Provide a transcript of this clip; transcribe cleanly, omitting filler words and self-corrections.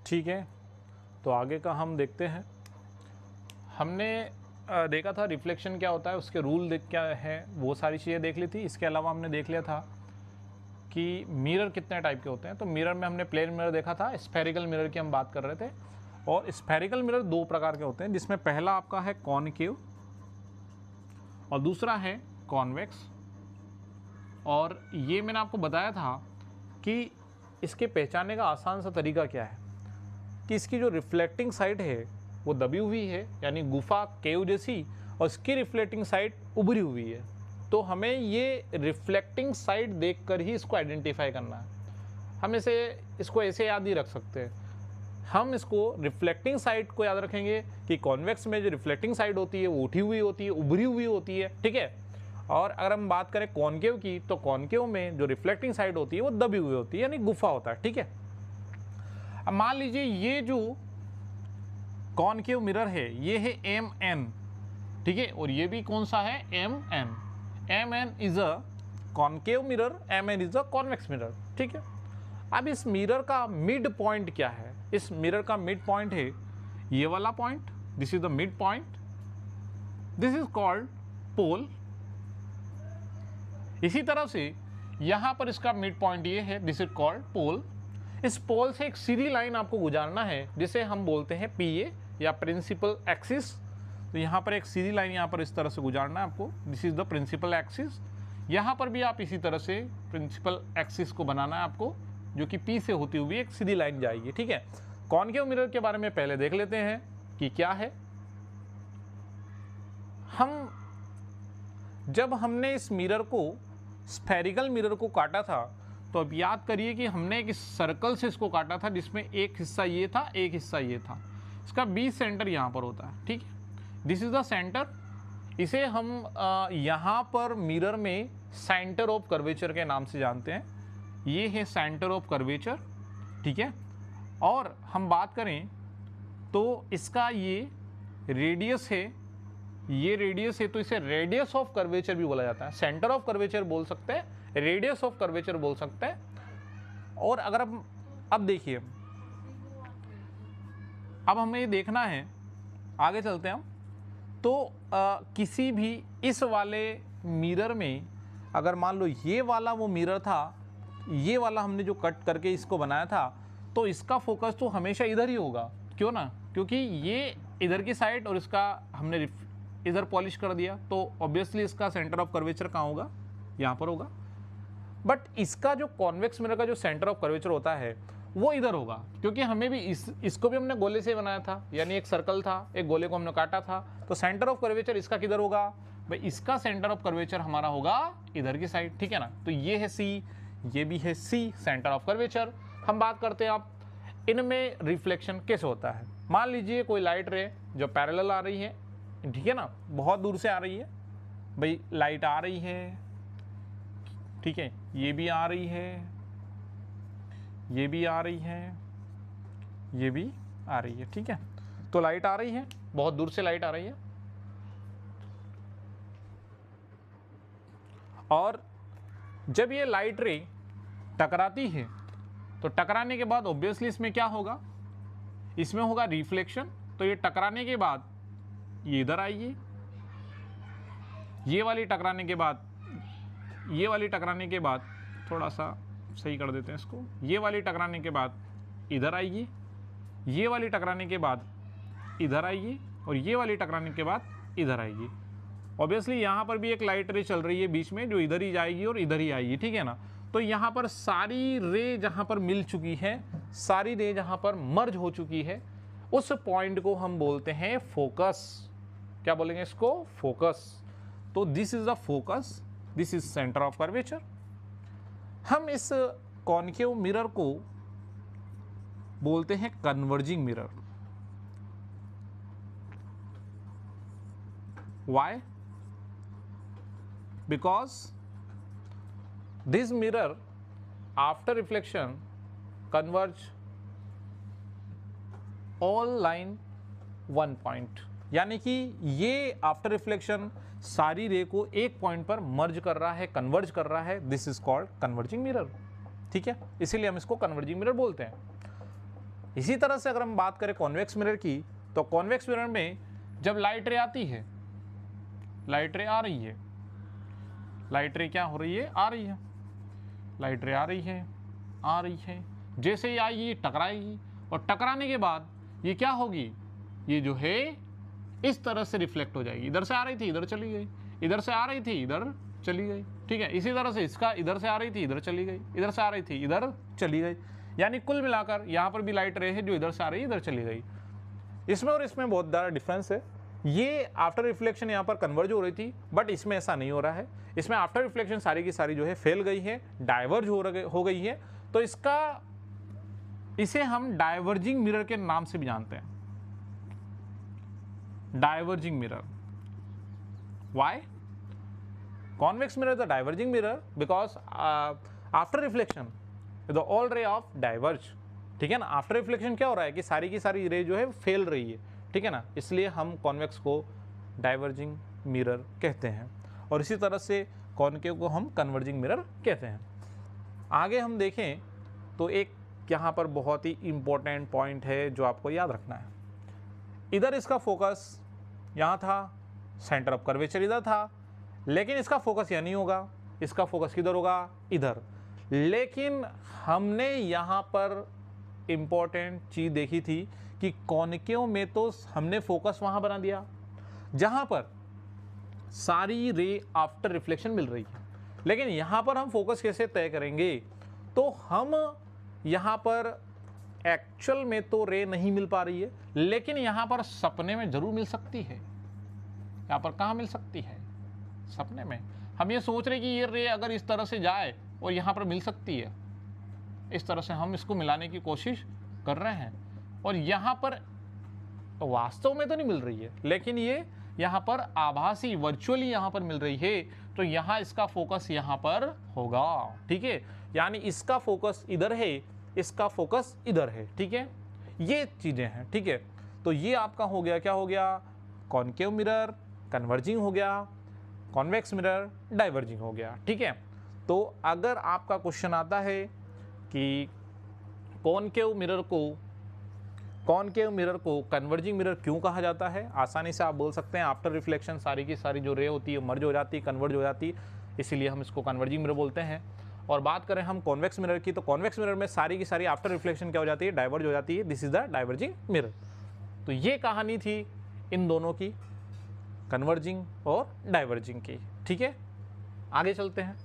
ठीक है, तो आगे का हम देखते हैं। हमने देखा था रिफ्लेक्शन क्या होता है, उसके रूल देख क्या है, वो सारी चीज़ें देख ली थी। इसके अलावा हमने देख लिया था कि मिरर कितने टाइप के होते हैं। तो मिरर में हमने प्लेन मिरर देखा था, स्फेरिकल मिरर की हम बात कर रहे थे। और स्फेरिकल मिरर दो प्रकार के होते हैं, जिसमें पहला आपका है कॉनकेव और दूसरा है कॉन्वेक्स। और ये मैंने आपको बताया था कि इसके पहचानने का आसान सा तरीका क्या है कि इसकी जो रिफ्लेक्टिंग साइड है वो दबी हुई है, यानी गुफा केव जैसी, और इसकी रिफ्लेक्टिंग साइड उभरी हुई है। तो हमें ये रिफ्लेक्टिंग साइड देखकर ही इसको आइडेंटिफाई करना है। हम इसको ऐसे याद नहीं रख सकते। हम इसको रिफ्लेक्टिंग साइड को याद रखेंगे कि कॉन्वेक्स में जो रिफ्लेक्टिंग साइड होती है वो उठी हुई होती है, उभरी हुई होती है, ठीक है। और अगर हम बात करें कॉनकेव की, तो कॉनकेव में जो रिफ्लेक्टिंग साइड होती है वो दबी हुई होती है, यानी गुफा होता है, ठीक है। अब मान लीजिए ये जो कॉनकेव मिरर है ये है MN, ठीक है, और ये भी कौन सा है, MN। MN is a concave mirror, MN is a convex mirror, ठीक है। अब इस मिरर का मिड पॉइंट क्या है? इस मिरर का मिड पॉइंट है ये वाला point, this is the mid point, this is called pole. इसी तरह से यहां पर इसका मिड पॉइंट ये है, दिस इज कॉल्ड पोल। इस पोल से एक सीधी लाइन आपको गुजारना है जिसे हम बोलते हैं PA या प्रिंसिपल एक्सिस। तो यहाँ पर एक सीधी लाइन यहाँ पर इस तरह से गुजारना है आपको, this is the principal axis. यहाँ पर भी आप इसी तरह से प्रिंसिपल एक्सिस को बनाना है आपको, जो कि P से होती हुई एक सीधी लाइन जाएगी, ठीक है। कॉनकेव मिरर के बारे में पहले देख लेते हैं कि क्या है। जब हमने इस मिरर को, स्फेरिकल मिरर को काटा था, तो अब याद करिए कि हमने एक सर्कल से इसको काटा था जिसमें एक हिस्सा ये था, एक हिस्सा ये था। इसका B सेंटर यहाँ पर होता है, ठीक है, दिस इज द सेंटर। इसे हम यहाँ पर मिरर में सेंटर ऑफ कर्वेचर के नाम से जानते हैं। ये है सेंटर ऑफ कर्वेचर, ठीक है। और हम बात करें तो इसका ये रेडियस है, ये रेडियस है, तो इसे रेडियस ऑफ कर्वेचर भी बोला जाता है। सेंटर ऑफ कर्वेचर बोल सकते हैं, रेडियस ऑफ कर्वेचर बोल सकते हैं। और अगर अब देखिए, अब हमें ये देखना है, आगे चलते हैं हम। तो किसी भी इस वाले मिरर में, अगर मान लो ये वाला वो मिरर था, ये वाला हमने जो कट करके इसको बनाया था, तो इसका फोकस तो हमेशा इधर ही होगा, क्यों ना, क्योंकि ये इधर की साइड और इसका हमने इधर पॉलिश कर दिया, तो ऑब्वियसली इसका सेंटर ऑफ कर्वेचर कहाँ होगा, यहाँ पर होगा। बट इसका जो कॉन्वेक्स मिरर का जो सेंटर ऑफ कर्वेचर होता है वो इधर होगा, क्योंकि हमें भी इसको भी हमने गोले से बनाया था, यानी एक सर्कल था, एक गोले को हमने काटा था, तो सेंटर ऑफ कर्वेचर इसका किधर होगा भाई, इसका सेंटर ऑफ कर्वेचर हमारा होगा इधर की साइड, ठीक है ना। तो ये है C, ये भी है C, सेंटर ऑफ कर्वेचर। हम बात करते हैं अब इनमें रिफ्लेक्शन कैसे होता है। मान लीजिए कोई लाइट रे जो पैरेलल आ रही है, ठीक है ना, बहुत दूर से आ रही है भाई, लाइट आ रही है, ठीक है, ये भी आ रही है, ये भी आ रही है, ये भी आ रही है, ठीक है। तो लाइट आ रही है, बहुत दूर से लाइट आ रही है, और जब ये लाइट रे टकराती है तो टकराने के बाद ऑब्वियसली इसमें क्या होगा, इसमें होगा रिफ्लेक्शन। तो ये टकराने के बाद ये इधर आएगी, ये वाली टकराने के बाद, ये वाली टकराने के बाद, थोड़ा सा सही कर देते हैं इसको, ये वाली टकराने के बाद इधर आएगी, ये वाली टकराने के बाद इधर आएगी, और ये वाली टकराने के बाद इधर आएगी। ऑब्वियसली यहाँ पर भी एक लाइट रे चल रही है बीच में, जो इधर ही जाएगी और इधर ही आएगी, ठीक है ना। तो यहाँ पर सारी रे जहाँ पर मिल चुकी है, सारी रे जहाँ पर मर्ज हो चुकी है, उस पॉइंट को हम बोलते हैं फोकस। क्या बोलेंगे इसको, फोकस। तो this is the focus, this is centre of curvature. हम इस कॉनकेव मिरर को बोलते हैं converging mirror. Why? Because this mirror after reflection converge all line one point, यानी कि ये आफ्टर रिफ्लेक्शन सारी रे को एक पॉइंट पर मर्ज कर रहा है, कन्वर्ज कर रहा है। This is called converging mirror, ठीक है, इसीलिए हम इसको कन्वर्जिंग मिरर बोलते हैं। इसी तरह से अगर हम बात करें कॉन्वेक्स मिरर की, तो कॉन्वेक्स मिरर में जब लाइट रे आती है, लाइट रे आ रही है, लाइट रे क्या हो रही है, आ रही है, लाइट रे आ रही है, आ रही है, जैसे ही आएगी टकराएगी, और टकराने के बाद ये क्या होगी, ये जो है इस तरह से रिफ्लेक्ट हो जाएगी। इधर से आ रही थी इधर चली गई, इधर से आ रही थी इधर चली गई, ठीक है। इसी तरह से इसका इधर से आ रही थी इधर चली गई, इधर से आ रही थी इधर चली गई, यानी कुल मिलाकर यहाँ पर भी लाइट रे है जो इधर से आ रही है इधर चली गई। इसमें और इसमें बहुत ज़्यादा डिफरेंस है। ये आफ्टर रिफ्लेक्शन यहाँ पर कन्वर्ज हो रही थी, बट इसमें ऐसा नहीं हो रहा है। इसमें आफ्टर रिफ्लेक्शन सारी की सारी जो है फैल गई है, डाइवर्ज हो गई है। तो इसे हम डाइवर्जिंग मिरर के नाम से भी जानते हैं, diverging mirror. Why? Convex mirror is a diverging mirror because after reflection the all ray of diverge, ठीक है ना। आफ्टर रिफ्लेक्शन क्या हो रहा है कि सारी की सारी रे जो है फैल रही है, ठीक है ना, इसलिए हम कॉन्वेक्स को डाइवर्जिंग मिरर कहते हैं, और इसी तरह से कॉनकेव को हम कन्वर्जिंग मिरर कहते हैं। आगे हम देखें तो एक यहाँ पर बहुत ही इंपॉर्टेंट पॉइंट है जो आपको याद रखना है। इधर इसका फोकस यहाँ था, सेंटर ऑफ कर्वेचर इधर था, लेकिन इसका फोकस यहाँ नहीं होगा, इसका फोकस किधर होगा, इधर। लेकिन हमने यहाँ पर इंपॉर्टेंट चीज़ देखी थी कि कॉनकेव में तो हमने फोकस वहाँ बना दिया जहाँ पर सारी रे आफ्टर रिफ्लेक्शन मिल रही है, लेकिन यहाँ पर हम फोकस कैसे तय करेंगे? तो हम यहाँ पर एक्चुअल में तो रे नहीं मिल पा रही है, लेकिन यहाँ पर सपने में जरूर मिल सकती है। यहाँ पर कहाँ मिल सकती है? सपने में। हम ये सोच रहे कि ये रे अगर इस तरह से जाए और यहाँ पर मिल सकती है, इस तरह से हम इसको मिलाने की कोशिश कर रहे हैं, और यहाँ पर वास्तव में तो नहीं मिल रही है, लेकिन ये यहाँ पर आभासी वर्चुअली यहाँ पर मिल रही है, तो यहाँ इसका फोकस यहाँ पर होगा, ठीक है। यानी इसका फोकस इधर है, इसका फोकस इधर है, ठीक है। ये चीज़ें हैं, ठीक है। तो ये आपका हो गया, क्या हो गया, कॉनकेव मिरर कन्वर्जिंग हो गया, कॉन्वेक्स मिरर डाइवर्जिंग हो गया, ठीक है। तो अगर आपका क्वेश्चन आता है कि कॉनकेव मिरर को कन्वर्जिंग मिरर क्यों कहा जाता है, आसानी से आप बोल सकते हैं आफ्टर रिफ्लेक्शन सारी की सारी जो रे होती है मर्ज हो जाती है, कन्वर्ज हो जाती है, इसीलिए हम इसको कन्वर्जिंग मिरर बोलते हैं। और बात करें हम कॉन्वेक्स मिरर की, तो कॉन्वेक्स मिरर में सारी की सारी आफ्टर रिफ्लेक्शन क्या हो जाती है, डाइवर्ज हो जाती है। This is the diverging mirror. तो ये कहानी थी इन दोनों की, कन्वर्जिंग और डाइवर्जिंग की, ठीक है। आगे चलते हैं।